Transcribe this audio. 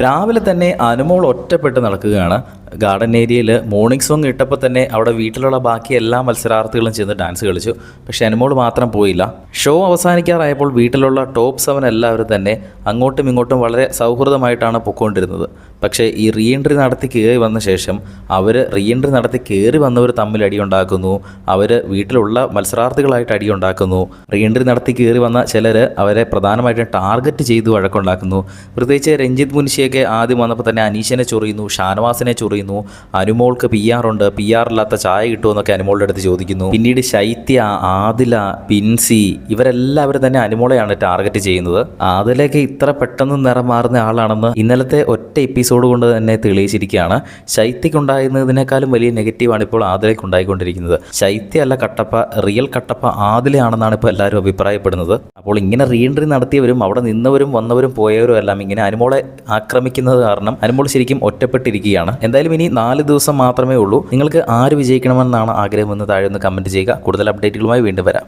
രാവിലെ തന്നെ അനുമോൾ ഒറ്റപ്പെട്ട് നടക്കുകയാണ്. ഗാർഡൻ ഏരിയയിൽ മോർണിംഗ് സോങ് ഇട്ടപ്പോൾ തന്നെ അവിടെ വീട്ടിലുള്ള ബാക്കി എല്ലാ മത്സരാർത്ഥികളും ചെന്ന് ഡാൻസ് കളിച്ചു. പക്ഷേ അനുമോൾ മാത്രം പോയില്ല. ഷോ അവസാനിക്കാറായപ്പോൾ വീട്ടിലുള്ള ടോപ്പ് 7 എല്ലാവരും തന്നെ അങ്ങോട്ടും ഇങ്ങോട്ടും വളരെ സൗഹൃദമായിട്ടാണ് പൊയ്ക്കൊണ്ടിരുന്നത്. പക്ഷേ ഈ റീ എൻട്രി നടത്തി കയറി വന്ന ശേഷം റീ എൻട്രി നടത്തി കയറി വന്നവർ തമ്മിൽ അടിയുണ്ടാക്കുന്നു. അവർ വീട്ടിലുള്ള മത്സരാർത്ഥികളായിട്ട് അടിയുണ്ടാക്കുന്നു. റീ എൻട്രി നടത്തി കയറി വന്ന ചിലർ അവരെ പ്രധാനമായിട്ടും ടാർഗറ്റ് ചെയ്ത് വഴക്കുണ്ടാക്കുന്നു. പ്രത്യേകിച്ച് രഞ്ജിത്ത് മുൻഷിയൊക്കെ ആദ്യം വന്നപ്പോൾ തന്നെ അനീഷിനെ ചൊറിയുന്നു, ഷാനവാസിനെ ചൊറിയുന്നു. അനുമോൾക്ക് PR ഉണ്ട്, PR ഇല്ലാത്ത ചായ കിട്ടുമെന്നൊക്കെ അനുമോളുടെ അടുത്ത് ചോദിക്കുന്നു. പിന്നീട് ശൈത്യ, ആദില, പിൻസി ഇവരെല്ലാവരും തന്നെ അനുമോളെയാണ് ടാർഗറ്റ് ചെയ്യുന്നത്. ആദിലയൊക്കെ ഇത്ര പെട്ടെന്ന് നിറം മാറുന്ന ആളാണെന്ന് ഇന്നലത്തെ ഒറ്റ എപ്പിസോഡ് കൊണ്ട് തന്നെ തെളിയിച്ചിരിക്കുകയാണ്. ശൈത്യക്കുണ്ടായിരുന്നതിനേക്കാളും വലിയ നെഗറ്റീവാണ് ഇപ്പോൾ ആദിലയ്ക്ക് ഉണ്ടായിക്കൊണ്ടിരിക്കുന്നത്. ശൈത്യ അല്ല കട്ടപ്പ, റിയൽ കട്ടപ്പ ആദിലയാണെന്നാണ് ഇപ്പോൾ എല്ലാവരും അഭിപ്രായപ്പെടുന്നത്. അപ്പോൾ ഇങ്ങനെ റീ എൻട്രി നടത്തിയവരും അവിടെ നിന്നവരും വന്നവരും പോയവരും എല്ലാം ഇങ്ങനെ അനുമോളെ ആക്രമിക്കുന്നത് കാരണം അനുമോൾ ശരിക്കും ഒറ്റപ്പെട്ടിരിക്കുകയാണ്. എന്തായാലും ഇനി 4 ദിവസം മാത്രമേ ഉള്ളൂ. നിങ്ങൾക്ക് ആര് വിജയിക്കണമെന്നാണ് ആഗ്രഹമെന്ന് താഴെ ഒന്ന് കമൻറ്റ് ചെയ്യുക. കൂടുതൽ അപ്ഡേറ്റുകളുമായി വീണ്ടും വരാം.